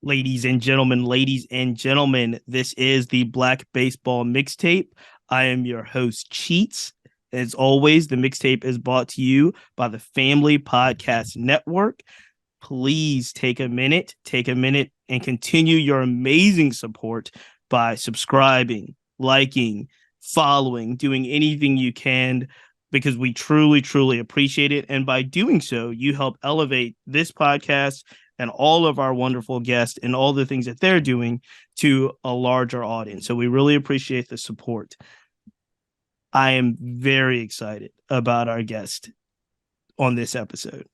Ladies and gentlemen, this is the Black Baseball Mixtape. I am your host, Cheats. As always, the mixtape is brought to you by the Family Podcast Network. Please take a minute and continue your amazing support by subscribing, liking, following, doing anything you can, because we truly, truly appreciate it. And by doing so, you help elevate this podcast and all of our wonderful guests and all the things that they're doing to a larger audience. So we really appreciate the support. I am very excited about our guest on this episode.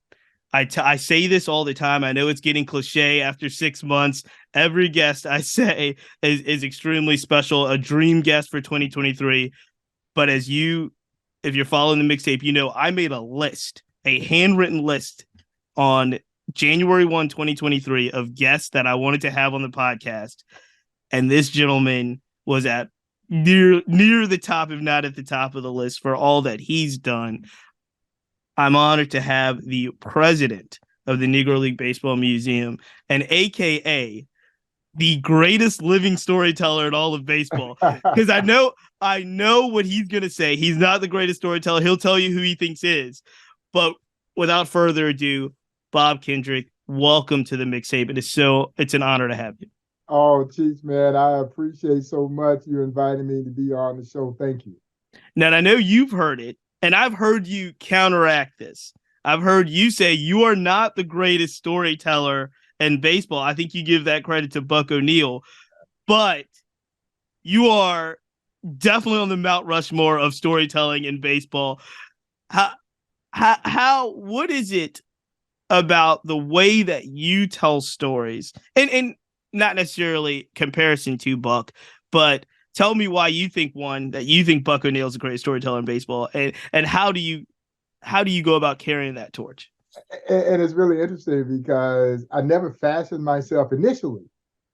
I say this all the time. I know it's getting cliche after 6 months. Every guest I say is extremely special, a dream guest for 2023. But if you're following the mixtape, you know I made a list, a handwritten list on January 1, 2023 of guests that I wanted to have on the podcast. And this gentleman was at near the top, if not at the top of the list, for all that he's done. I'm honored to have the president of the Negro League Baseball Museum and AKA the greatest living storyteller in all of baseball. Because I know what he's going to say. He's not the greatest storyteller. He'll tell you who he thinks is. But without further ado, Bob Kendrick, welcome to the mixtape. It's an honor to have you. Oh, Chiefs, man, I appreciate so much you inviting me to be on the show. Thank you. Now, I know you've heard it, and I've heard you counteract this. I've heard you say you are not the greatest storyteller in baseball. I think you give that credit to Buck O'Neil, but you are definitely on the Mount Rushmore of storytelling in baseball. What is it about the way that you tell stories, and not necessarily comparison to Buck, but tell me why you think Buck O'Neil is a great storyteller in baseball, and how do you go about carrying that torch? And it's really interesting because I never fashioned myself initially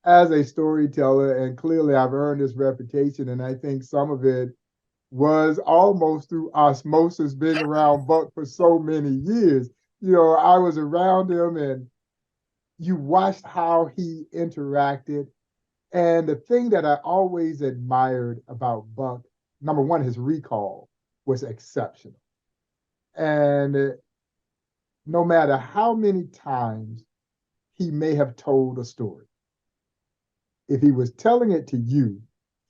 as a storyteller, and clearly I've earned this reputation, and I think some of it was almost through osmosis, being around Buck for so many years. I was around him and you watched how he interacted. And the thing that I always admired about Buck, number one, his recall was exceptional. And no matter how many times he may have told a story, if he was telling it to you,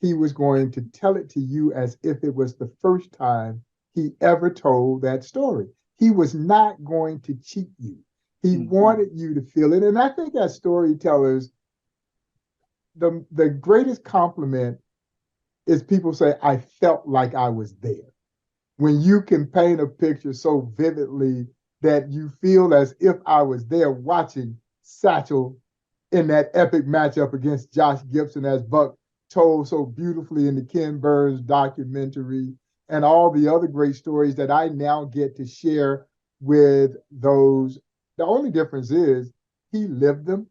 he was going to tell it to you as if it was the first time he ever told that story. He was not going to cheat you. He wanted you to feel it. And I think as storytellers, the greatest compliment is people say, I felt like I was there. When you can paint a picture so vividly that you feel as if I was there watching Satchel in that epic matchup against Josh Gibson, as Buck told so beautifully in the Ken Burns documentary, and all the other great stories that I now get to share with those. The only difference is he lived them,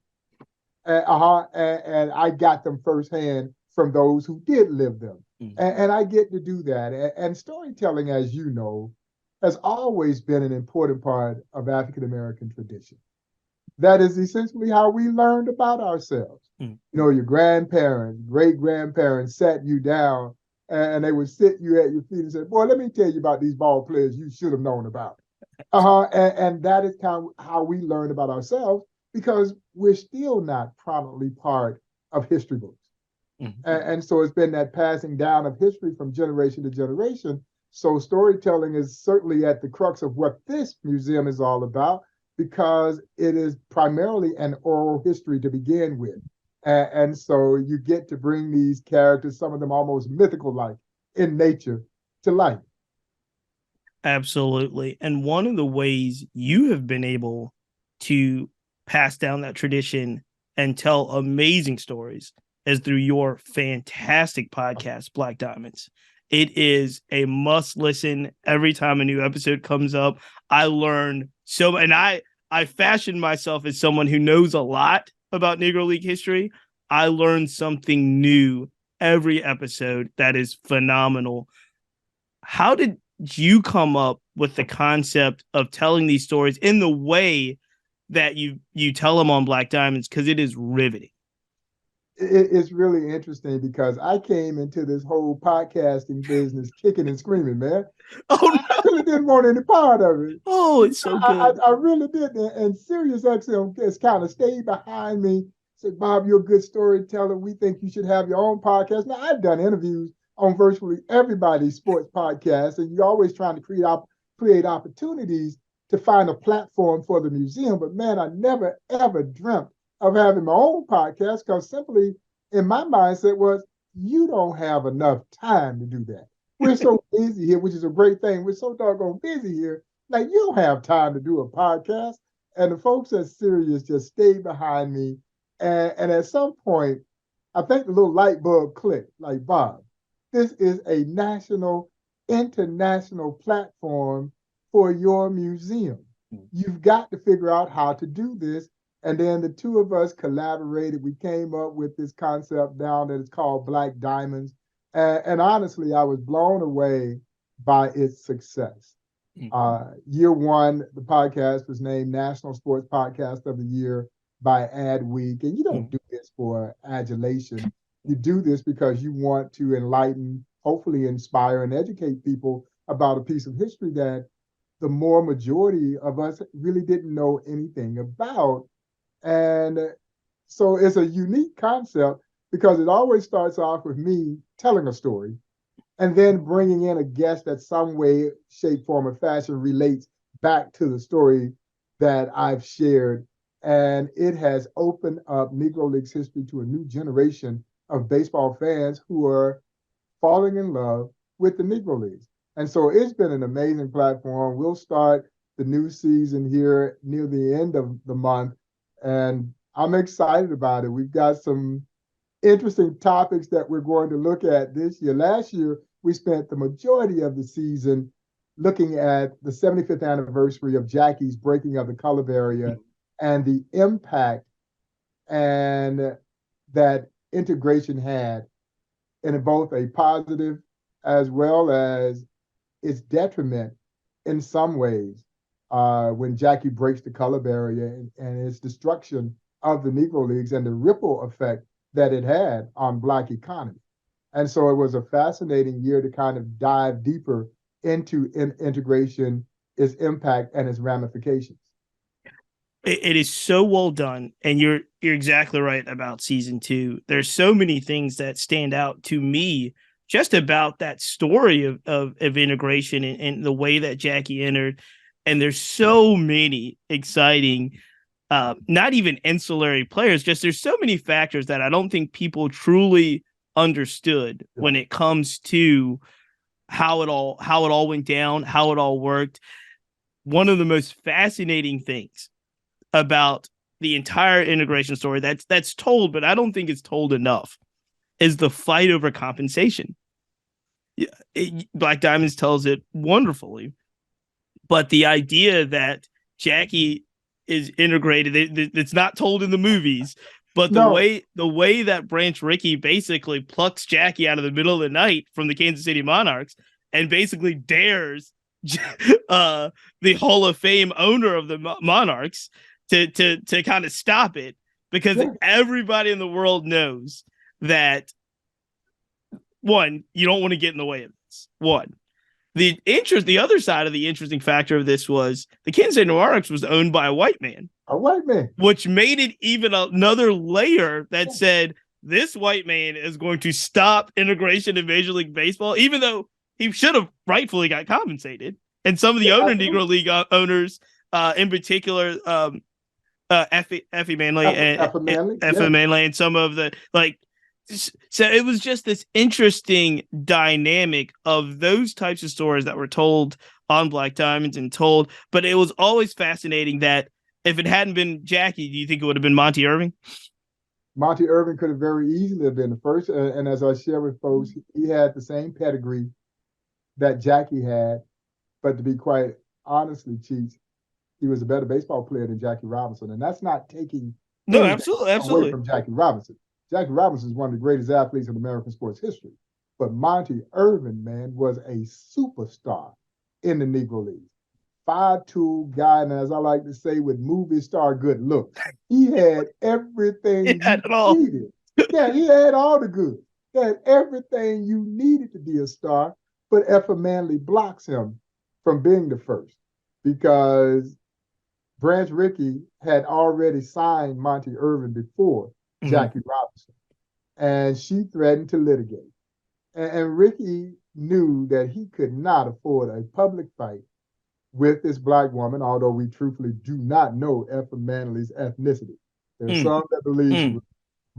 and I got them firsthand from those who did live them. And I get to do that. And storytelling, as you know, has always been an important part of African-American tradition. That is essentially how we learned about ourselves. Your grandparents, great-grandparents sat you down and they would sit you at your feet and say, boy, let me tell you about these ball players you should have known about. And that is kind of how we learn about ourselves, because we're still not prominently part of history books. And so it's been that passing down of history from generation to generation. So storytelling is certainly at the crux of what this museum is all about, because it is primarily an oral history to begin with. And so you get to bring these characters, some of them almost mythical-like in nature, to life. Absolutely. And one of the ways you have been able to pass down that tradition and tell amazing stories is through your fantastic podcast, Black Diamonds. It is a must listen. Every time a new episode comes up, I learn so, and I fashioned myself as someone who knows a lot about Negro League history. I learned something new every episode that is phenomenal. How did you come up with the concept of telling these stories in the way that you tell them on Black Diamonds because it is riveting. It's really interesting because I came into this whole podcasting business kicking and screaming, man. Oh I no! really didn't want any part of it. Oh, it's so good. I really didn't. And Sirius XM has kind of stayed behind me. Said, Bob, you're a good storyteller. We think you should have your own podcast. Now, I've done interviews on virtually everybody's sports podcast, and you're always trying to create opportunities to find a platform for the museum. But man, I never ever dreamt of having my own podcast because simply in my mindset was you don't have enough time to do that. We're so busy here, which is a great thing. We're so doggone busy here. Like, you don't have time to do a podcast. And the folks at Sirius just stayed behind me. And at some point, I think the little light bulb clicked. Like, Bob, this is a national, international platform for your museum. You've got to figure out how to do this. And then the two of us collaborated. We came up with this concept down that is called Black Diamonds. And honestly, I was blown away by its success. Year one, the podcast was named National Sports Podcast of the Year by Adweek. And you don't do this for adulation. You do this because you want to enlighten, hopefully inspire and educate people about a piece of history that the more majority of us really didn't know anything about. And so it's a unique concept because it always starts off with me telling a story and then bringing in a guest that some way, shape, form, or fashion relates back to the story that I've shared. And it has opened up Negro Leagues history to a new generation of baseball fans who are falling in love with the Negro Leagues. And so it's been an amazing platform. We'll start the new season here near the end of the month. And I'm excited about it. We've got some interesting topics that we're going to look at this year. Last year, we spent the majority of the season looking at the 75th anniversary of Jackie's breaking of the color barrier and the impact and that integration had in both a positive as well as its detriment in some ways when Jackie breaks the color barrier and its destruction of the Negro Leagues and the ripple effect that it had on Black economy. And so it was a fascinating year to kind of dive deeper into integration, its impact, and its ramifications. It is so well done, and you're exactly right about season 2. There's so many things that stand out to me just about that story of integration and the way that Jackie entered. And there's so many exciting, not even ancillary players, just there's so many factors that I don't think people truly understood when it comes to how it all went down, how it all worked. One of the most fascinating things about the entire integration story that's told, but I don't think it's told enough, is the fight over compensation. Black Diamonds tells it wonderfully, but the idea that Jackie is integrated, it's not told in the movies, but the way that Branch Rickey basically plucks Jackie out of the middle of the night from the Kansas City Monarchs and basically dares the Hall of Fame owner of the Monarchs to kind of stop it, because everybody in the world knows that, one, you don't want to get in the way of this. The other side of the interesting factor of this was the Kansas City Monarchs was owned by a white man, which made it even another layer that said this white man is going to stop integration in Major League Baseball, even though he should have rightfully got compensated. And some of the other Negro League owners, in particular, Effie Manley and some of the so it was just this interesting dynamic of those types of stories that were told on Black Diamonds but it was always fascinating that if it hadn't been Jackie, do you think it would have been Monty Irving? Monty Irving could have very easily have been the first. And as I share with folks, he had the same pedigree that Jackie had, but to be quite honestly, Cheats, he was a better baseball player than Jackie Robinson. And that's not taking absolutely away from Jackie Robinson. Jackie Robinson is one of the greatest athletes in American sports history. But Monty Irving, man, was a superstar in the Negro League. five-tool guy, and as I like to say, with movie star good looks. He had everything Yeah, you at all. needed. Yeah, he had all the good. He had everything you needed to be a star, but Effa Manley blocks him from being the first because Branch Rickey had already signed Monty Irvin before Jackie Robinson, and she threatened to litigate. And Rickey knew that he could not afford a public fight with this black woman, although we truthfully do not know Effa Manley's ethnicity. There's some that believe she was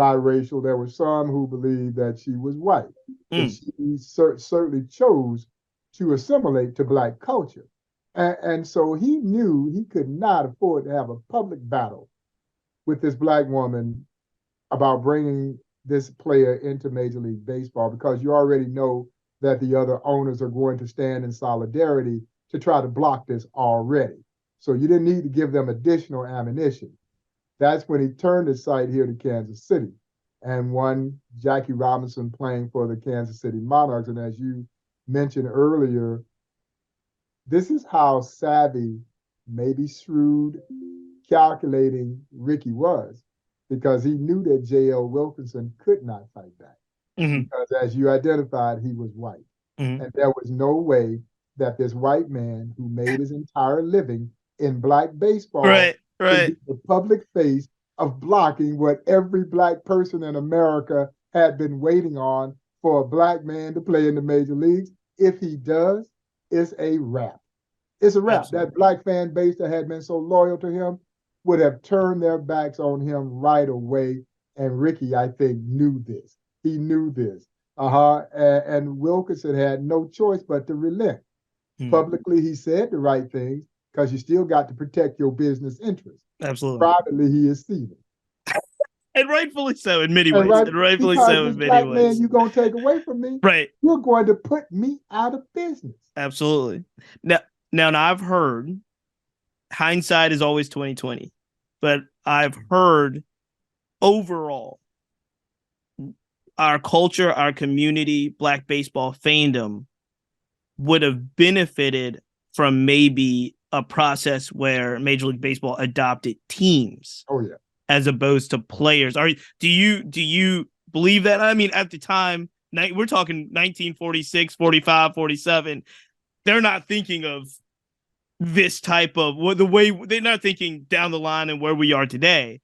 biracial. There were some who believed that she was white. But she certainly chose to assimilate to black culture. And so he knew he could not afford to have a public battle with this black woman about bringing this player into Major League Baseball because you already know that the other owners are going to stand in solidarity to try to block this already. So you didn't need to give them additional ammunition. That's when he turned his sight here to Kansas City and won Jackie Robinson playing for the Kansas City Monarchs. And as you mentioned earlier, this is how savvy, maybe shrewd, calculating Rickey was, because he knew that J.L. Wilkinson could not fight back. Because as you identified, he was white. And there was no way that this white man who made his entire living in black baseball could be the public face of blocking what every black person in America had been waiting on for a black man to play in the major leagues. If he does, it's a wrap. It's a wrap. Absolutely. That black fan base that had been so loyal to him would have turned their backs on him right away. And Rickey, I think, knew this. He knew this. And Wilkinson had no choice but to relent. Publicly, he said the right things because you still got to protect your business interests. Absolutely. Privately, he is seething. And rightfully so in many ways. And rightfully so in many black ways. Man, you're going to take away from me. Right. You're going to put me out of business. Absolutely. Now I've heard hindsight is always 20/20, but I've heard overall our culture, our community, black baseball fandom would have benefited from maybe a process where Major League Baseball adopted teams. Oh yeah. As opposed to players. Do you believe that? I mean, at the time, we're talking 1946, 45, 47. They're not thinking of this type of the way they're not thinking down the line and where we are today.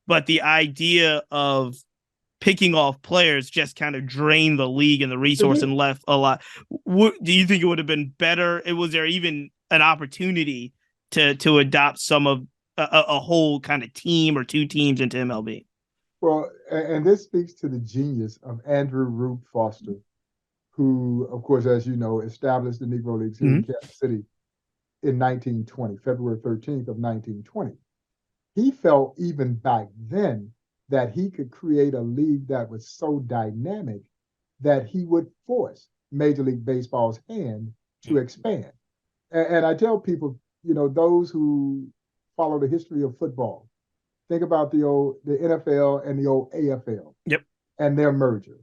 But the idea of picking off players just kind of drained the league and the resource and left a lot. Do you think it would have been better? Was there even an opportunity to adopt some of a whole kind of team or two teams into MLB? Well, and this speaks to the genius of Andrew Rube Foster, who, of course, as you know, established the Negro Leagues here in Kansas City in 1920, February 13th of 1920. He felt even back then that he could create a league that was so dynamic that he would force Major League Baseball's hand to expand. And I tell people, those who follow the history of football, think about the NFL and the old AFL. Yep. And their merger.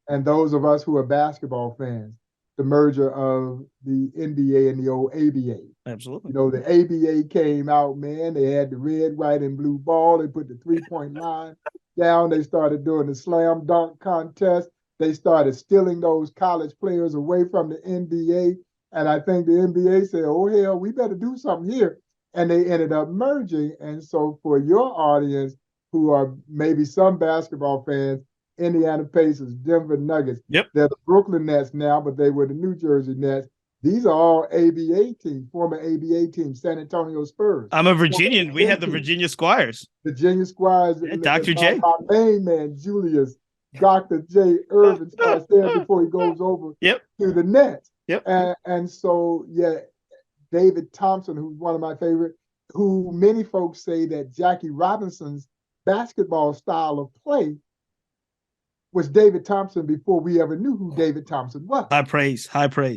And those of us who are basketball fans, the merger of the NBA and the old ABA. Absolutely. The ABA came out, man. They had the red, white, and blue ball. They put the three-point line down. They started doing the slam dunk contest. They started stealing those college players away from the NBA. And I think the NBA said, oh, hell, we better do something here. And they ended up merging. And so for your audience, who are maybe some basketball fans, Indiana Pacers, Denver Nuggets, they're the Brooklyn Nets now, but they were the New Jersey Nets. These are all ABA teams, former ABA teams, San Antonio Spurs. I'm a Virginian. We had the Virginia Squires. Virginia Squires. Yeah, Dr. J. My main man, Julius, Dr. J. Irvin starts there before he goes over to the Nets. And so, David Thompson, who's one of my favorite, who many folks say that Jackie Robinson's basketball style of play was David Thompson before we ever knew who David Thompson was. High praise.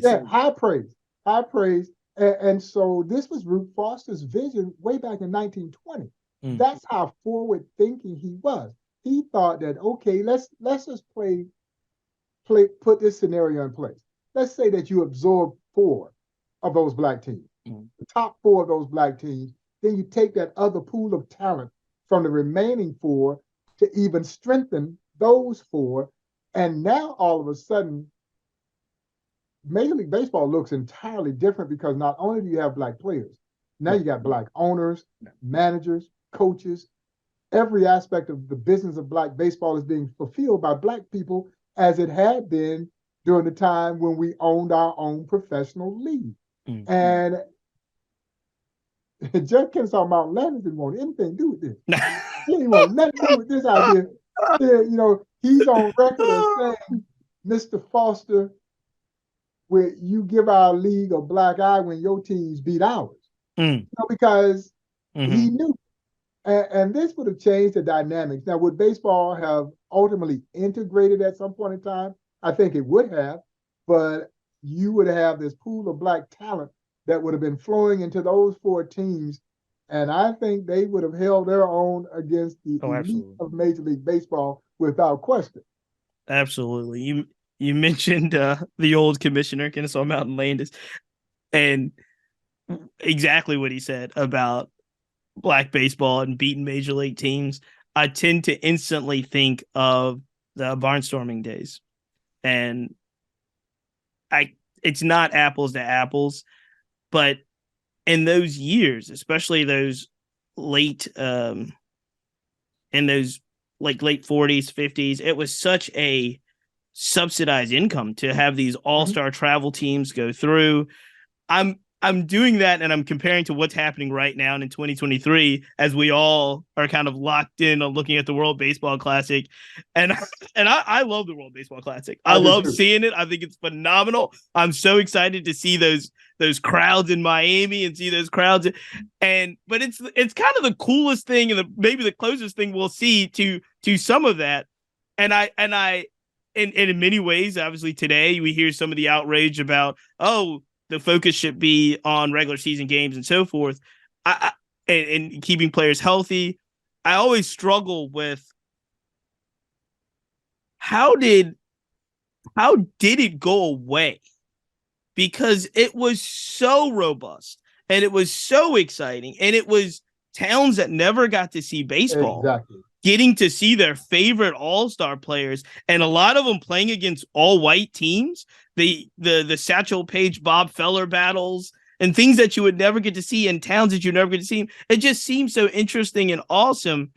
Yeah, high praise. And so this was Rube Foster's vision way back in 1920. That's how forward thinking he was. He thought that, okay, let's just put this scenario in place. Let's say that you absorb 4 of those black teams. the top four of those black teams. Then you take that other pool of talent from the remaining four to even strengthen those four. And now all of a sudden, Major League Baseball looks entirely different because not only do you have black players, now you got black owners, managers, coaches. Every aspect of the business of black baseball is being fulfilled by black people as it had been during the time when we owned our own professional league. Mm-hmm. And Jeff Kennesaw Mountain Landis didn't want anything to do with this. He didn't want nothing to do with this idea. He's on record as saying, Mr. Foster, where you give our league a black eye when your teams beat ours. Because he knew. And this would have changed the dynamics. Now, would baseball have ultimately integrated at some point in time? I think it would have, but you would have this pool of black talent that would have been flowing into those four teams. And I think they would have held their own against the elite of Major League Baseball without question. Absolutely. You mentioned the old commissioner, Kennesaw Mountain Landis, and exactly what he said about black baseball and beating major league teams. I tend to instantly think of the barnstorming days. And it's not apples to apples, but in those years, especially those late 40s, 50s, it was such a subsidized income to have these all-star travel teams go through. I'm doing that, and I'm comparing to what's happening right now in 2023 as we all are kind of locked in on looking at the World Baseball Classic. And I love the World Baseball Classic. I love seeing it. I think it's phenomenal. I'm so excited to see those crowds in Miami and see those crowds. But it's kind of the coolest thing and maybe the closest thing we'll see to some of that. And in many ways, obviously today we hear some of the outrage about, the focus should be on regular season games and so forth, and keeping players healthy. I always struggle with how did it go away? Because it was so robust and it was so exciting, and it was towns that never got to see baseball getting to see their favorite all-star players, and a lot of them playing against all-white teams. The Satchel Paige Bob Feller battles and things that you would never get to see in towns that you never get to see. It just seems so interesting and awesome.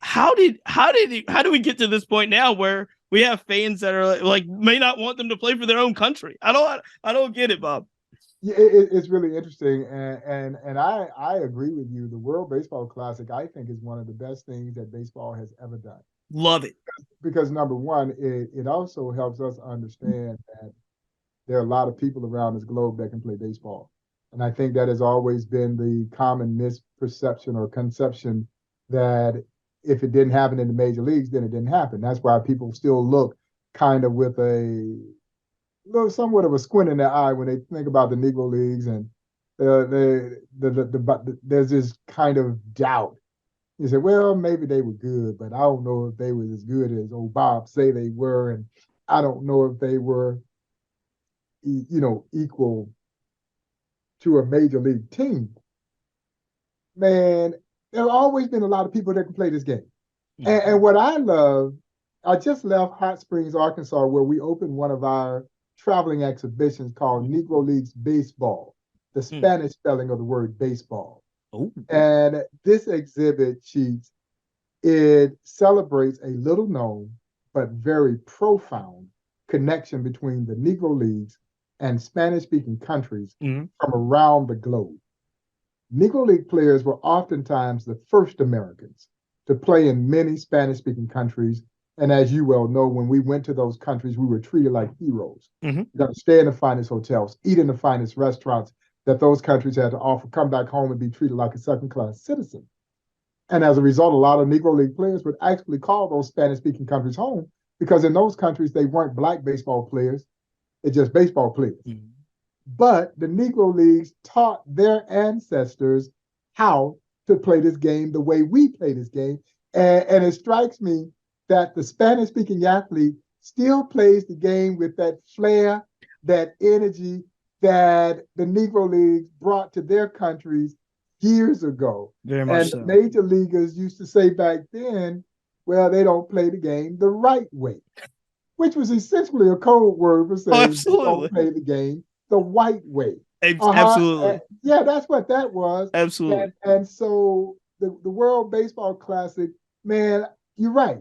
How do we get to this point now where we have fans that are like may not want them to play for their own country? I don't get it, Bob. Yeah, it's really interesting, and I agree with you. The World Baseball Classic, I think, is one of the best things that baseball has ever done. Love it. Because number one, it also helps us understand that there are a lot of people around this globe that can play baseball. And I think that has always been the common misperception or conception that if it didn't happen in the major leagues, then it didn't happen. That's why people still look kind of with somewhat of a squint in their eye when they think about the Negro Leagues, and there's this kind of doubt. You say, well, maybe they were good, but I don't know if they were as good as old Bob say they were, and I don't know if they were, equal to a major league team. Man, there have always been a lot of people that can play this game. Mm-hmm. And what I love, I just left Hot Springs, Arkansas, where we opened one of our traveling exhibitions called Negro Leagues Baseball, the Spanish spelling of the word baseball. Oh. And this exhibit, Cheats, it celebrates a little known but very profound connection between the Negro Leagues and Spanish-speaking countries from around the globe. Negro League players were oftentimes the first Americans to play in many Spanish-speaking countries. And as you well know, when we went to those countries, we were treated like heroes. Mm-hmm. You got to stay in the finest hotels, eat in the finest restaurants that those countries had to offer, come back home and be treated like a second-class citizen. And as a result, a lot of Negro League players would actually call those Spanish-speaking countries home, because in those countries, they weren't black baseball players, they're just baseball players. Mm-hmm. But the Negro Leagues taught their ancestors how to play this game the way we play this game. And it strikes me that the Spanish-speaking athlete still plays the game with that flair, that energy, that the Negro Leagues brought to their countries years ago. Very much And the so. major leaguers used to say back then, well, they don't play the game the right way, which was essentially a code word for Oh, saying they don't absolutely. play the game the white way. Absolutely. Yeah, that's what that was. Absolutely. And so the World Baseball Classic, man, you're right.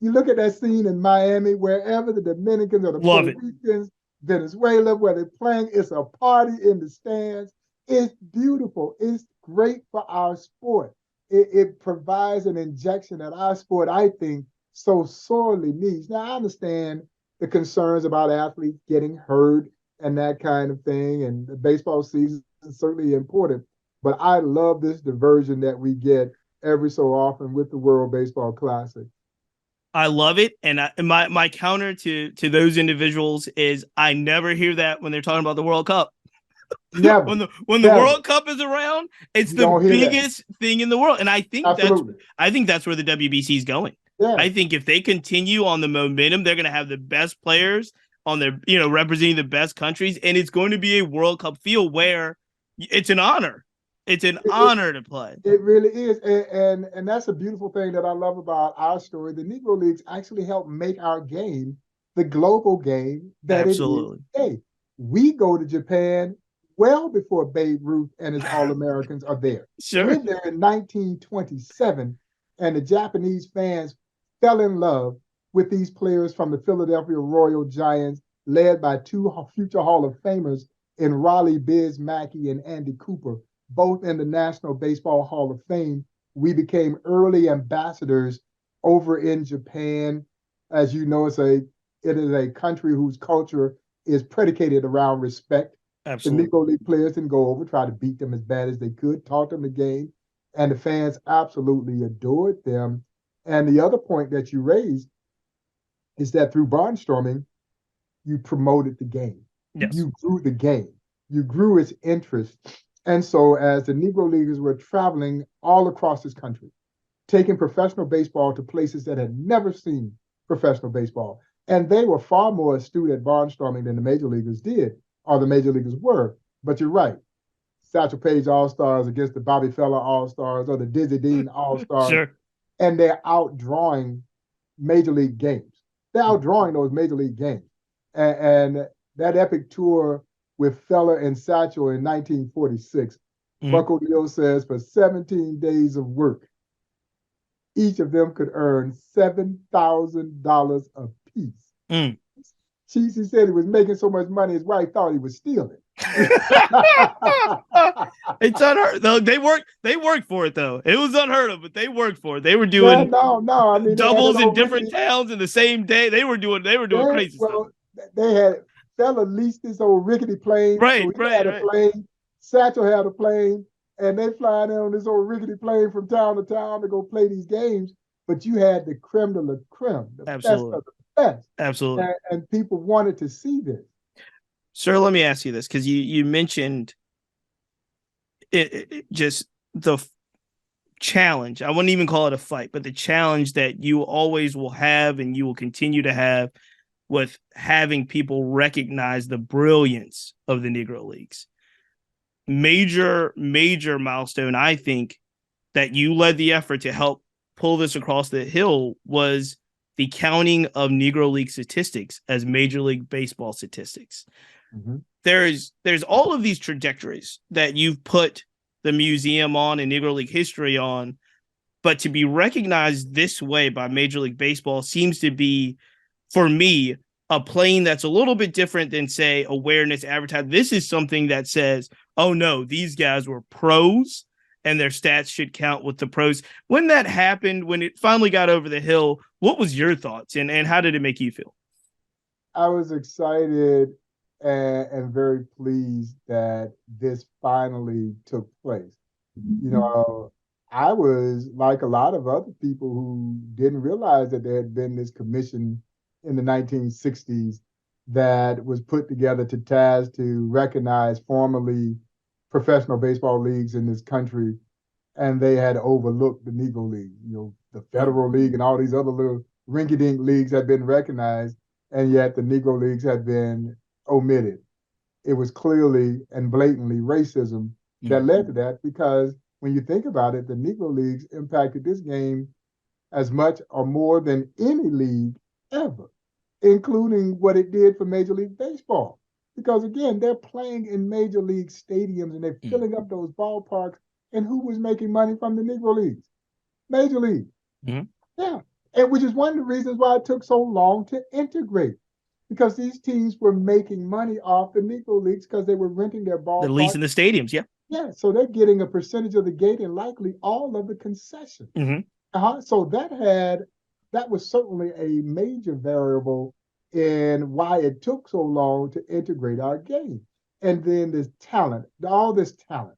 You look at that scene in Miami, wherever the Dominicans or the Love Puerto it. Ricans, Venezuela, where they're playing, it's a party in the stands. It's beautiful. It's great for our sport. It provides an injection that our sport, I think, so sorely needs. Now, I understand the concerns about athletes getting hurt and that kind of thing, and the baseball season is certainly important. But I love this diversion that we get every so often with the World Baseball Classic. I love it, and my counter to those individuals is I never hear that when they're talking about the World Cup. Never, when the never. World Cup is around, it's You the don't hear that. biggest thing in the world, and Absolutely. I think that's where the WBC is going. Yeah. I think if they continue on the momentum, they're going to have the best players on their representing the best countries, and it's going to be a World Cup feel where it's an honor. It's an honor to play. It really is, and that's a beautiful thing that I love about our story. The Negro Leagues actually help make our game the global game that it is Absolutely. today. We go to Japan well before Babe Ruth and his All Americans are there. Sure. We're there in 1927, and the Japanese fans fell in love with these players from the Philadelphia Royal Giants, led by two future Hall of Famers in Raleigh Biz Mackey and Andy Cooper, both in the National Baseball Hall of Fame. We became early ambassadors over in Japan. As you know, it is a country whose culture is predicated around respect. Absolutely. The Negro League players didn't go over, try to beat them as bad as they could, taught them the game, and the fans absolutely adored them. And the other point that you raised is that through barnstorming, you promoted the game. Yes. You grew the game. You grew its interest. And so, as the Negro Leaguers were traveling all across this country, taking professional baseball to places that had never seen professional baseball, and they were far more astute at barnstorming than the major leaguers did, or the major leaguers were. But you're right. Satchel Paige All Stars against the Bobby Feller All Stars or the Dizzy Dean All Stars, Sure. and they're outdrawing major league games. They're outdrawing those major league games. And that epic tour with Feller and Satchel in 1946, Buck O'Neill says for 17 days of work, each of them could earn $7,000 apiece. Cheesy said he was making so much money, his wife thought he was stealing. It's unheard of. They worked for it though. It was unheard of, but they worked for it. They were doing I mean doubles in different towns in the same day. They were doing crazy stuff. They had Fella leased this old rickety plane. Right, so he had a plane. Satchel had a plane, and they flying in on this old rickety plane from town to town to go play these games. But you had the creme de la creme, the best of the best. Absolutely. And people wanted to see this. Sir, let me ask you this, because you mentioned just the challenge. I wouldn't even call it a fight, but the challenge that you always will have and you will continue to have with having people recognize the brilliance of the Negro Leagues. Major milestone, I think, that you led the effort to help pull this across the hill was the counting of Negro League statistics as Major League Baseball statistics. Mm-hmm. There's all of these trajectories that you've put the museum on and Negro League history on, but to be recognized this way by Major League Baseball seems to be, for me, a plane that's a little bit different than, say, awareness advertising. This is something that says, oh no, these guys were pros and their stats should count with the pros. When that happened, when it finally got over the hill, what was your thoughts and how did it make you feel? I was excited and very pleased that this finally took place. You know, I was like a lot of other people who didn't realize that there had been this commission in the 1960s that was put together to task to recognize formerly professional baseball leagues in this country, and they had overlooked the Negro League. You know, the Federal League and all these other little rinky-dink leagues had been recognized, and yet the Negro Leagues had been omitted. it was clearly and blatantly racism that led to that, because when you think about it, the Negro Leagues impacted this game as much or more than any league ever, including what it did for Major League Baseball. Because again, they're playing in Major League stadiums and they're filling up those ballparks. And who was making money from the Negro Leagues? Major League. Mm-hmm. Yeah. And which is one of the reasons why it took so long to integrate. Because these teams were making money off the Negro Leagues because they were renting their ballparks. The lease in the stadiums, yeah. Yeah, so they're getting a percentage of the gate and likely all of the concessions. So that was certainly a major variable in why it took so long to integrate our game. And then this talent, all this talent.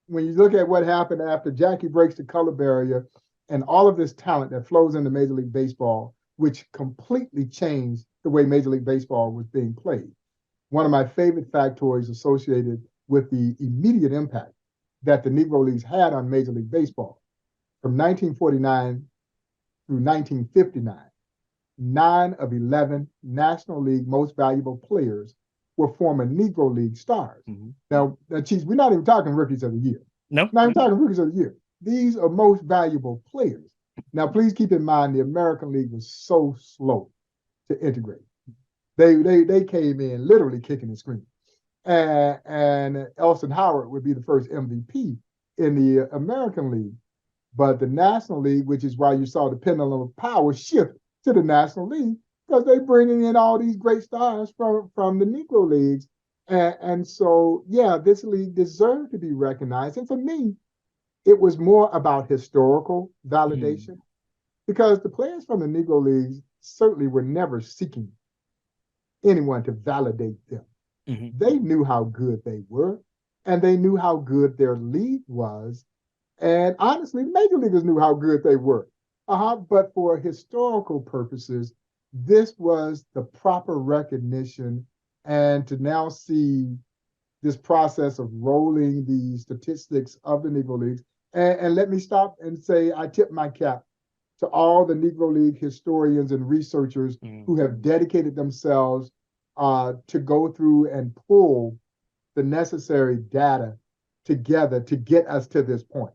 When you look at what happened after Jackie breaks the color barrier and all of this talent that flows into Major League Baseball, which completely changed the way Major League Baseball was being played. One of my favorite factoids associated with the immediate impact that the Negro Leagues had on Major League Baseball. From 1949 through 1959, 9 of 11 National League Most Valuable Players were former Negro League stars. Now, Chiefs, we're not even talking Rookies of the Year. No. Not even talking Rookies of the Year. These are most valuable players. Now, please keep in mind the American League was so slow to integrate. They came in literally kicking and screaming. And Elston Howard would be the first MVP in the American League. But the National League, which is why you saw the pendulum of power shift to the National League, because they're bringing in all these great stars from the Negro Leagues. And so, yeah, this league deserved to be recognized. And for me, it was more about historical validation, because the players from the Negro Leagues certainly were never seeking anyone to validate them. They knew how good they were, and they knew how good their league was. And honestly, major leaguers knew how good they were. But for historical purposes, this was the proper recognition. And to now see this process of rolling the statistics of the Negro Leagues. And let me stop and say I tip my cap to all the Negro League historians and researchers who have dedicated themselves to go through and pull the necessary data together to get us to this point.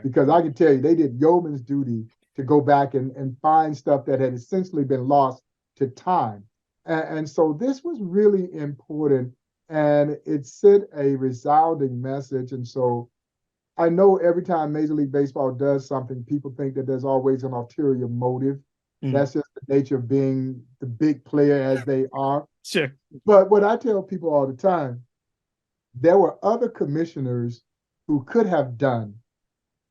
Because I can tell you, they did yeoman's duty to go back and find stuff that had essentially been lost to time. And so this was really important, and it sent a resounding message. And so I know every time Major League Baseball does something, people think that there's always an ulterior motive. That's just the nature of being the big player as they are. Sure. But what I tell people all the time, there were other commissioners who could have done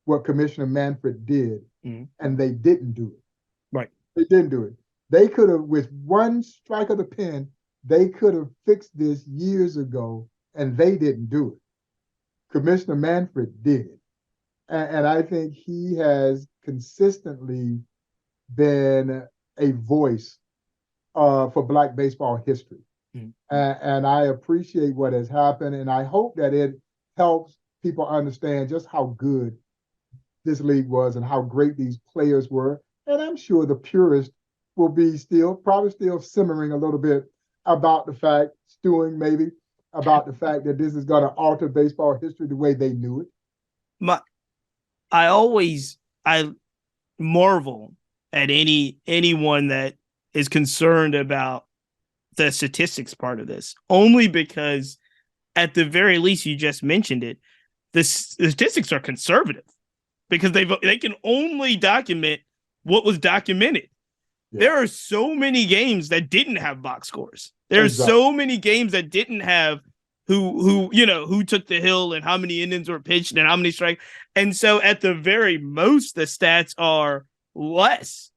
what Commissioner Manfred did, and they didn't do it. Right. They didn't do it. They could have, with one strike of the pen, they could have fixed this years ago, and they didn't do it. Commissioner Manfred did it. And I think he has consistently been a voice for Black baseball history. And I appreciate what has happened, and I hope that it helps people understand just how good this league was and how great these players were. And I'm sure the purists will be probably still simmering a little bit about the fact, stewing maybe, about the fact that this is going to alter baseball history the way they knew it. I marvel at anyone that is concerned about the statistics part of this, only because at the very least, you just mentioned it, the statistics are conservative because they can only document what was documented. Yeah. There are so many games that didn't have box scores. There are so many games that didn't have who took the hill and how many innings were pitched and how many strikes. And so at the very most, the stats are less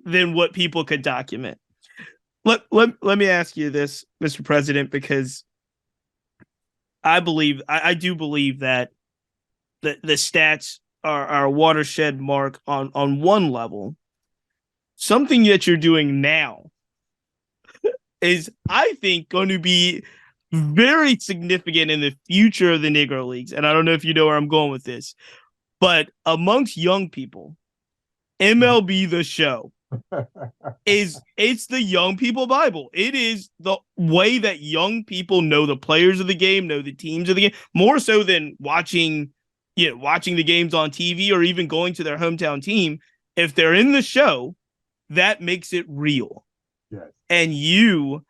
than what people could document. Let me ask you this, Mr. President, because I do believe that the stats are a watershed mark on one level. Something that you're doing now is, I think, going to be very significant in the future of the Negro Leagues. And I don't know if you know where I'm going with this, but amongst young people, MLB the Show is it's the young people Bible. It is the way that young people know the players of the game, know the teams of the game, more so than watching the games on TV or even going to their hometown team. If they're in the show, that makes it real. Yes. And you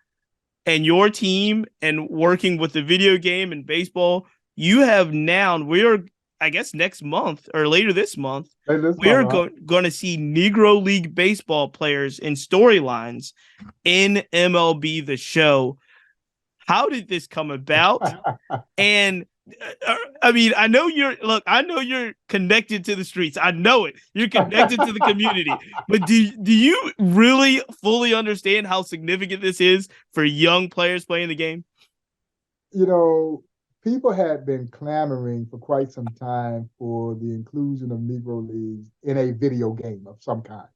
and your team and working with the video game and baseball, you have now, I guess next month or later this month, we're going to see Negro League baseball players in storylines in MLB the Show. How did this come about? And I mean, I know you're connected to the streets. I know it. You're connected to the community. But do you really fully understand how significant this is for young players playing the game? People had been clamoring for quite some time for the inclusion of Negro Leagues in a video game of some kind.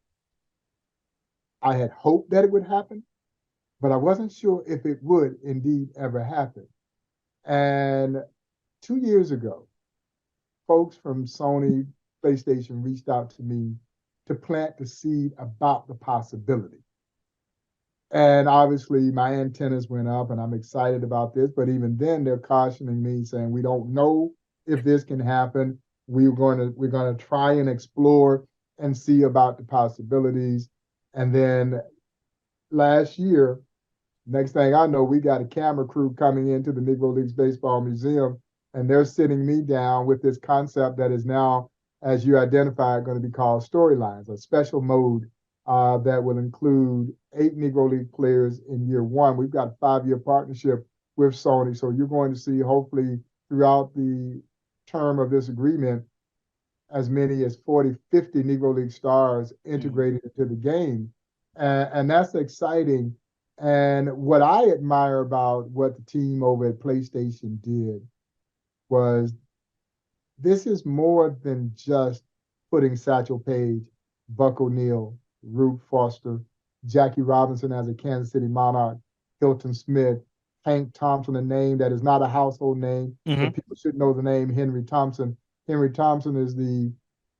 I had hoped that it would happen, but I wasn't sure if it would indeed ever happen. And 2 years ago, folks from Sony PlayStation reached out to me to plant the seed about the possibility. And obviously my antennas went up and I'm excited about this, but even then they're cautioning me saying, we don't know if this can happen. We're going to try and explore and see about the possibilities. And then last year, next thing I know, we got a camera crew coming into the Negro Leagues Baseball Museum, and they're sitting me down with this concept that is now, as you identified, going to be called storylines, a special mode that will include 8 Negro League players in year one. We've got a 5-year partnership with Sony, so you're going to see, hopefully, throughout the term of this agreement, as many as 40, 50 Negro League stars integrated into the game. And that's exciting. And what I admire about what the team over at PlayStation did was this is more than just putting Satchel Paige, Buck O'Neil, Rube Foster, Jackie Robinson as a Kansas City Monarch, Hilton Smith, Hank Thompson, a name that is not a household name, but people should know the name Henry Thompson. Henry Thompson is the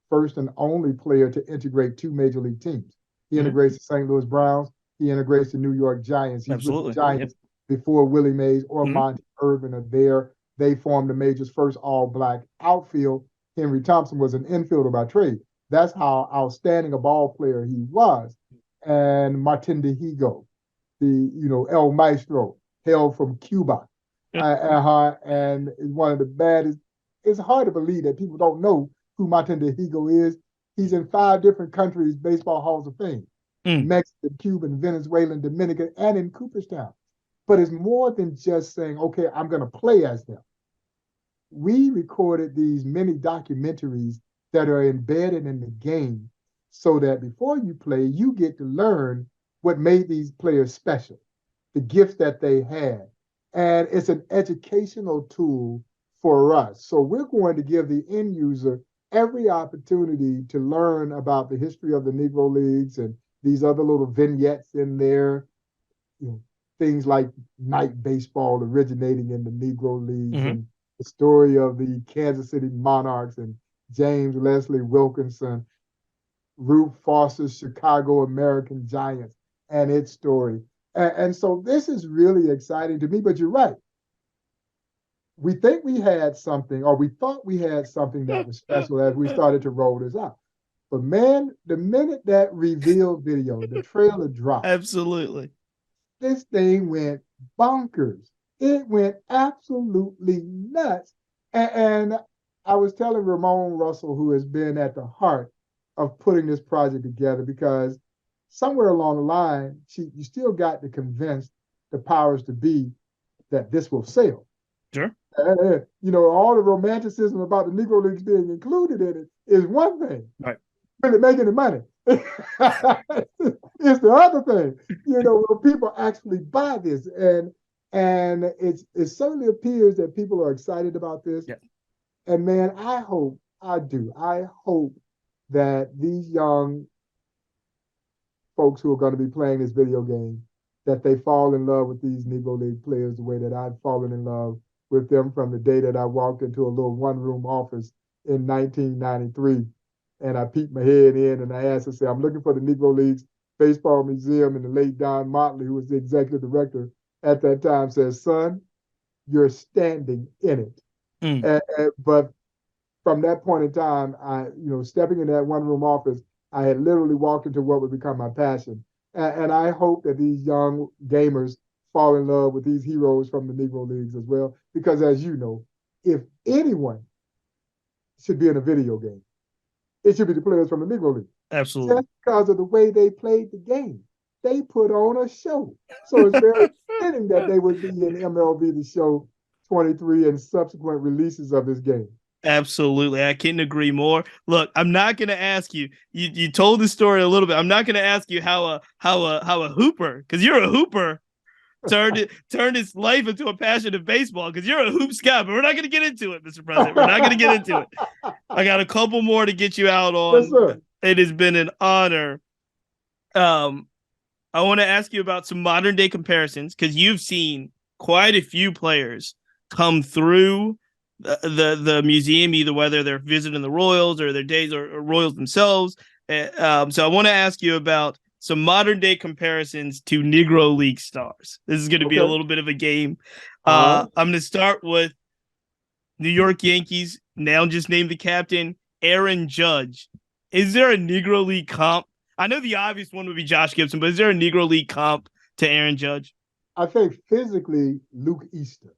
first and only player to integrate 2 major league teams. He integrates the St. Louis Browns. He integrates the New York Giants. He's with the Giants before Willie Mays or Monty Irvin are there. They formed the major's first all-black outfield. Henry Thompson was an infielder by trade. That's how outstanding a ball player he was. And Martin de Higo, El Maestro, hailed from Cuba. And is one of the baddest. It's hard to believe that people don't know who Martin de Higo is. He's in 5 different countries' baseball halls of fame. Mexican, Cuban, Venezuelan, Dominican, and in Cooperstown. But it's more than just saying, okay, I'm going to play as them. We recorded these mini documentaries that are embedded in the game so that before you play, you get to learn what made these players special, the gifts that they had. And it's an educational tool for us. So we're going to give the end user every opportunity to learn about the history of the Negro Leagues and these other little vignettes in there, things like night baseball originating in the Negro Leagues and the story of the Kansas City Monarchs and James Leslie Wilkinson, Rube Foster's Chicago American Giants and its story. And so this is really exciting to me, but you're right. We think we had something, or we thought we had something that was special as we started to roll this out. But man, the minute that reveal video, the trailer dropped. Absolutely. This thing went bonkers. It went absolutely nuts. And I was telling Ramon Russell, who has been at the heart of putting this project together, because somewhere along the line, you still got to convince the powers to be that this will sell. Sure. All the romanticism about the Negro Leagues being included in it is one thing. Right. Really making the money. It's the other thing. When people actually buy this. And it certainly appears that people are excited about this. Yeah. And man, I hope that these young folks who are going to be playing this video game, that they fall in love with these Negro League players the way that I've fallen in love with them from the day that I walked into a little one-room office in 1993. And I peeked my head in and I asked, I'm looking for the Negro Leagues Baseball Museum, and the late Don Motley, who was the executive director at that time, says, "Son, you're standing in it." Mm. But from that point in time, stepping in that one room office, I had literally walked into what would become my passion. And I hope that these young gamers fall in love with these heroes from the Negro Leagues as well. Because as you know, if anyone should be in a video game, it should be the players from the Negro League. Absolutely. Just because of the way they played the game. They put on a show. So it's very fitting that they would be in MLB the Show 23 and subsequent releases of this game. Absolutely. I couldn't agree more. Look, I'm not going to ask you. You told the story a little bit. I'm not going to ask you how a hooper, because you're a hooper, turned his life into a passion of baseball, because you're a hoops guy. But we're not going to get into it, Mr. President. We're not going to get into it. I got a couple more to get you out on. Yes, sir. It has been an honor. I want to ask you about some modern day comparisons, because you've seen quite a few players come through the museum, either whether they're visiting the Royals or their days or Royals themselves. So I want to ask you about some modern day comparisons to Negro League stars. This is going to be a little bit of a game. I'm going to start with New York Yankees, now just named the captain, Aaron Judge. Is there a Negro League comp? I know the obvious one would be Josh Gibson, but is there a Negro League comp to Aaron Judge? I think physically, Luke Easter.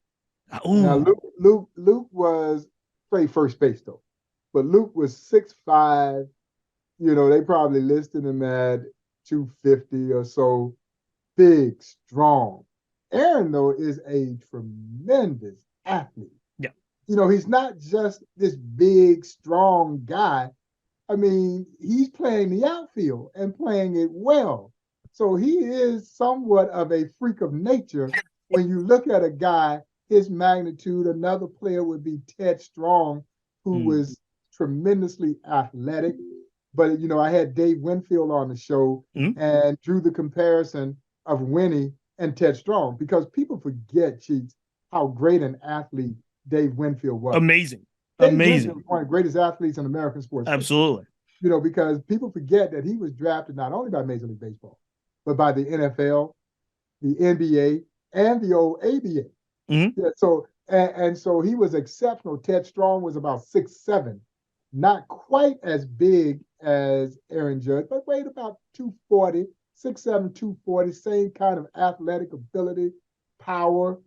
Ooh. Now, Luke played first base, though. But Luke was 6'5". They probably listed him at 250 or so. Big, strong. Aaron, though, is a tremendous athlete. Yeah. He's not just this big, strong guy. I mean, he's playing the outfield and playing it well. So he is somewhat of a freak of nature when you look at a guy his magnitude. Another player would be Ted Strong, who was tremendously athletic. But, I had Dave Winfield on the show and drew the comparison of Winnie and Ted Strong, because people forget, Cheats, how great an athlete Dave Winfield was. Amazing. Dave Winfield was one of the greatest athletes in American sports. Absolutely. Because people forget that he was drafted not only by Major League Baseball, but by the NFL, the NBA, and the old ABA. Mm-hmm. Yeah, so he was exceptional. Ted Strong was about 6'7", not quite as big as Aaron Judge, but weighed about 240, 6'7", 240, same kind of athletic ability, power,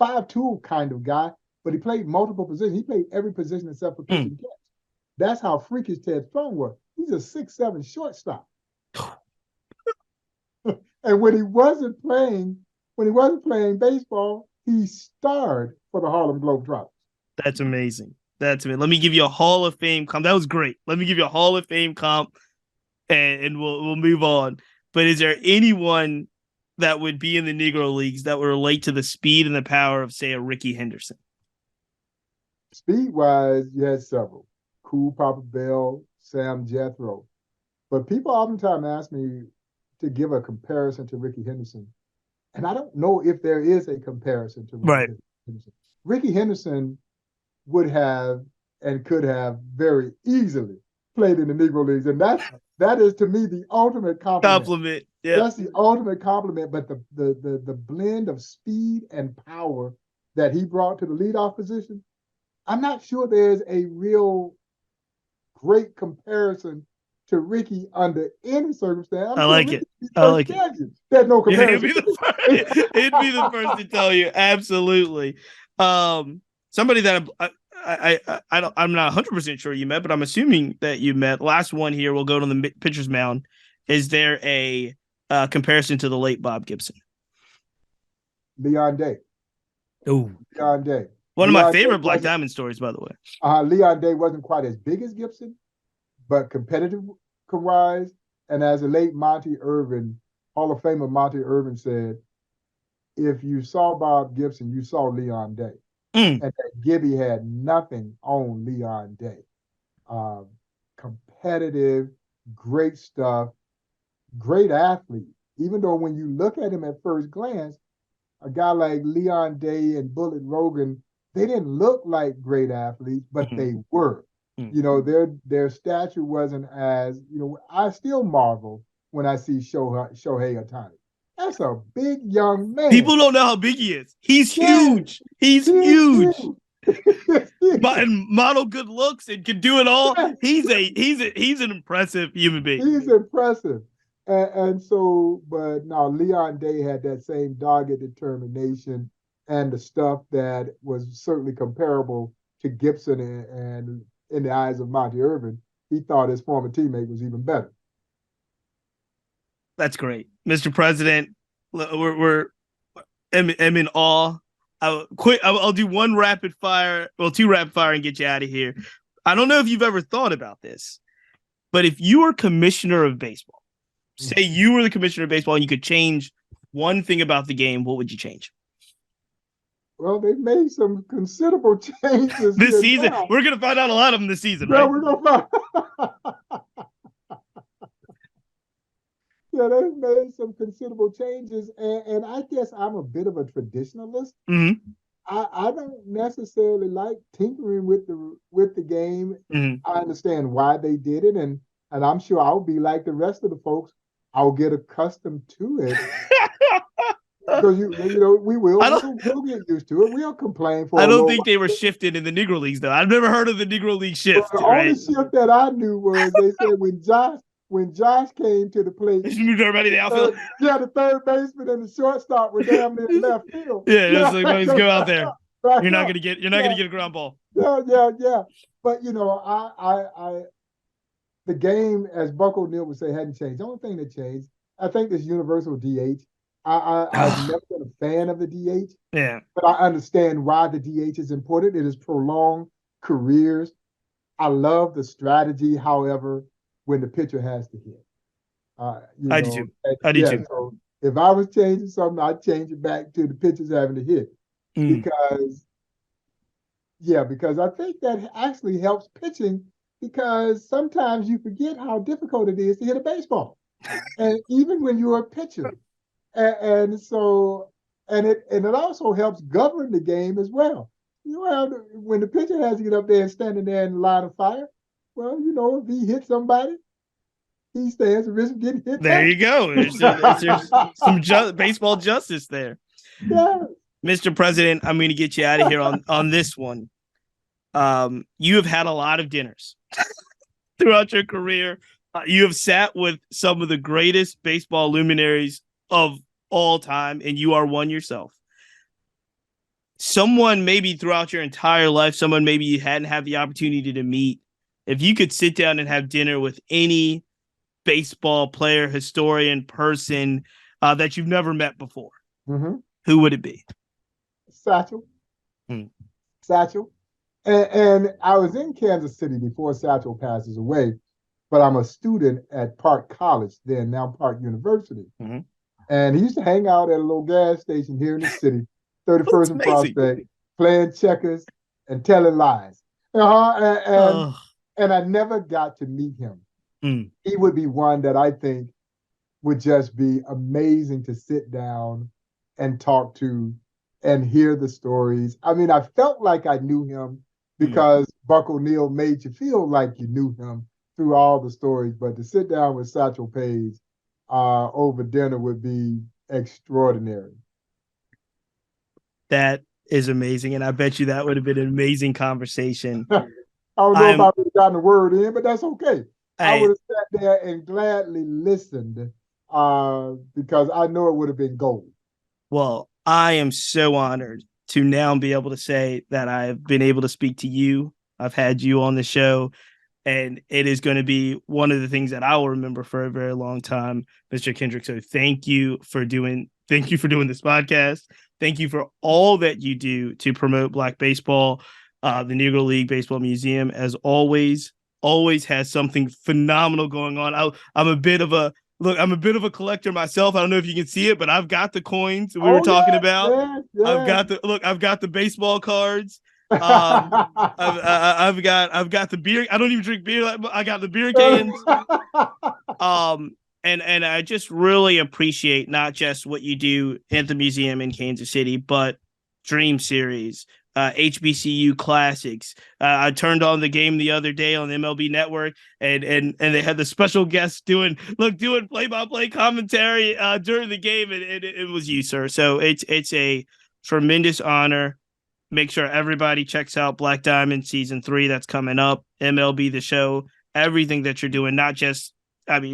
5'2" kind of guy, but he played multiple positions. He played every position except for pitch and catch. That's how freakish Ted Strong was. He's a 6'7" shortstop. And when he wasn't playing baseball, he starred for the Harlem Globetrotters. That's amazing. Let me give you a Hall of Fame comp. That was great. Let me give you a Hall of Fame comp, and we'll move on. But is there anyone that would be in the Negro Leagues that would relate to the speed and the power of, say, a Ricky Henderson? Speed-wise, you had several. Cool Papa Bell, Sam Jethro. But people oftentimes ask me to give a comparison to Ricky Henderson. And I don't know if there is a comparison to Ricky Henderson. Ricky Henderson would have and could have very easily played in the Negro Leagues. And that is, to me, the ultimate compliment. Yeah. That's the ultimate compliment. But the blend of speed and power that he brought to the leadoff position, I'm not sure there's a real great comparison to Ricky under any circumstance. I like it. There's no comparison. It'd be the first to tell you. Absolutely. Somebody that I'm not 100% sure you met, but I'm assuming that you met. Last one here, we'll go to the pitcher's mound. Is there a comparison to the late Bob Gibson? Leon Day. Oh, Leon Day. One of my favorite Black Diamond stories, by the way. Leon Day wasn't quite as big as Gibson, but competitive-wise, and as the late Monty Irvin, Hall of Famer Monty Irvin said, if you saw Bob Gibson, you saw Leon Day. And that Gibby had nothing on Leon Day. Competitive, great stuff, great athlete. Even though when you look at him at first glance, a guy like Leon Day and Bullet Rogan, they didn't look like great athletes, but they were. Their stature wasn't as, I still marvel when I see Shohei Ohtani. That's a big young man. People don't know how big he is. He's huge. He's huge. And model good looks and can do it all. He's an impressive human being. He's impressive. And so, but now Leon Day had that same dogged determination and the stuff that was certainly comparable to Gibson and in the eyes of Monty Irvin, he thought his former teammate was even better. That's great. Mr. President, I'm in awe. I'll do one rapid fire, two rapid fire and get you out of here. I don't know if you've ever thought about this, but if you were commissioner of baseball, say you were the commissioner of baseball and you could change one thing about the game, what would you change? Well, they've made some considerable changes this season. Now. We're going to find out a lot of them this season, yeah, right? We're going to find Yeah, they've made some considerable changes, and I guess I'm a bit of a traditionalist. Mm-hmm. I don't necessarily like tinkering with the game. Mm-hmm. I understand why they did it, and I'm sure I'll be like the rest of the folks. I'll get accustomed to it. Because we will. We'll get used to it. We'll complain for. I don't think they were shifted in the Negro Leagues though. I've never heard of the Negro League shift. Well, the only shift that I knew was they said when Josh came to the plate, he moved everybody to the outfield. The third baseman and the shortstop were down in left field. It's like, let's go out there. You're not gonna get a ground ball. Yeah. But I the game, as Buck O'Neil would say, hadn't changed. The only thing that changed, I think, this universal DH. I've never been a fan of the DH. Yeah. But I understand why the DH is important. It has prolonged careers. I love the strategy, however, when the pitcher has to hit. I do too. I do too. So if I was changing something, I'd change it back to the pitchers having to hit. Because I think that actually helps pitching, because sometimes you forget how difficult it is to hit a baseball. And even when you're a pitcher. And it also helps govern the game as well. When the pitcher has to get up there and standing there in the line of fire, well, if he hits somebody, he stands the risk of getting hit. There you go. There's some baseball justice there. Yeah. Mr. President, I'm going to get you out of here on this one. You have had a lot of dinners throughout your career. You have sat with some of the greatest baseball luminaries of all time, and you are one yourself. Someone maybe throughout your entire life, someone maybe you hadn't had the opportunity to meet, if you could sit down and have dinner with any baseball player, historian, person that you've never met before, who would it be? Satchel. Satchel. And I was in Kansas City before Satchel passes away, but I'm a student at Park College, then now Park University. And he used to hang out at a little gas station here in the city, 31st and Prospect, playing checkers and telling lies. And I never got to meet him. He would be one that I think would just be amazing to sit down and talk to and hear the stories. I mean, I felt like I knew him because Buck O'Neil made you feel like you knew him through all the stories. But to sit down with Satchel Paige over dinner would be extraordinary. That is amazing. And I bet you that would have been an amazing conversation. I don't know if I would have gotten a word in, but that's okay. I would have sat there and gladly listened because I know it would have been gold. Well, I am so honored to now be able to say that I've been able to speak to you. I've had you on the show, and it is going to be one of the things that I will remember for a very long time, Mr. Kendrick. So thank you for doing this podcast. Thank you for all that you do to promote Black baseball. The Negro League Baseball Museum, as always has something phenomenal going on. I'm a bit of a collector myself. I don't know if you can see it, but I've got the coins we were talking about. Yeah. I've got the baseball cards. I've got the beer. I don't even drink beer. I got the beer cans. And I just really appreciate not just what you do at the museum in Kansas City, but Dream Series, HBCU classics. I turned on the game the other day on MLB Network, and they had the special guest doing play-by-play commentary during the game, and it was you, sir. So it's a tremendous honor. Make sure everybody checks out Black Diamond Season 3 that's coming up, MLB The Show, everything that you're doing, not just,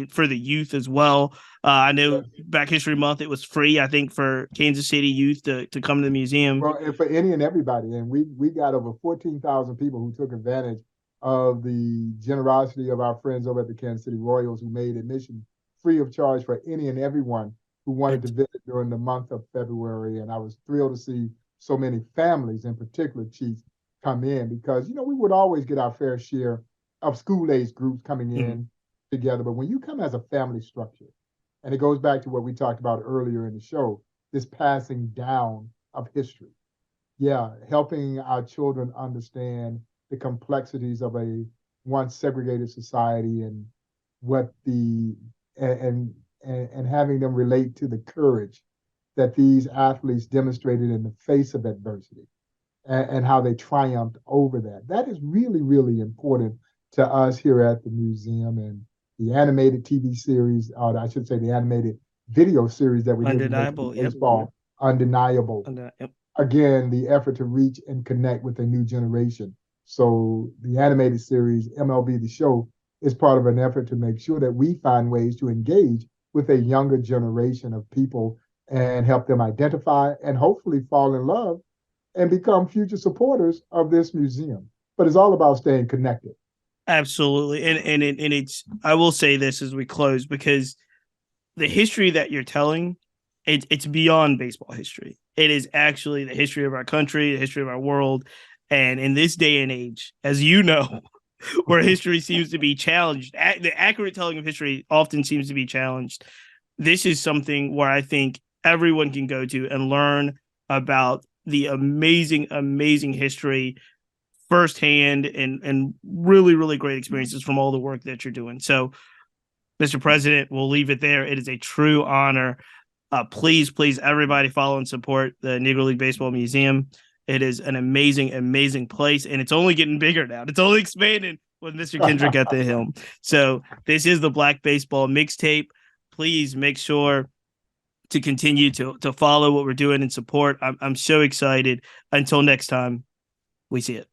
for the youth as well. I know Black History Month, it was free, I think, for Kansas City youth to come to the museum. Well, and for any and everybody. And we got over 14,000 people who took advantage of the generosity of our friends over at the Kansas City Royals, who made admission free of charge for any and everyone who wanted to visit during the month of February. And I was thrilled to see so many families, in particular, Chiefs, come in, because, we would always get our fair share of school-age groups coming in together. But when you come as a family structure, and it goes back to what we talked about earlier in the show, this passing down of history. Yeah, helping our children understand the complexities of a once segregated society, and what and having them relate to the courage that these athletes demonstrated in the face of adversity, and how they triumphed over that. That is really, really important to us here at the museum. And the animated TV series, or I should say the animated video series that we did, Undeniable, baseball, Undeniable. Yep. Again, the effort to reach and connect with a new generation. So the animated series, MLB The Show, is part of an effort to make sure that we find ways to engage with a younger generation of people and help them identify and hopefully fall in love and become future supporters of this museum. But it's all about staying connected. Absolutely. And it's, I will say this as we close, because the history that you're telling, it's beyond baseball history. It is actually the history of our country, the history of our world. And in this day and age, as you know, where history seems to be challenged, the accurate telling of history often seems to be challenged. This is something where I think everyone can go to and learn about the amazing, amazing history firsthand, and really, really great experiences from all the work that you're doing. So, Mr. President, we'll leave it there. It is a true honor. Please, everybody follow and support the Negro League Baseball Museum. It is an amazing, amazing place, and it's only getting bigger now. It's only expanding with Mr. Kendrick at the helm. So this is the Black Baseball Mixtape. Please make sure to continue to follow what we're doing and support. I'm so excited. Until next time, we see it.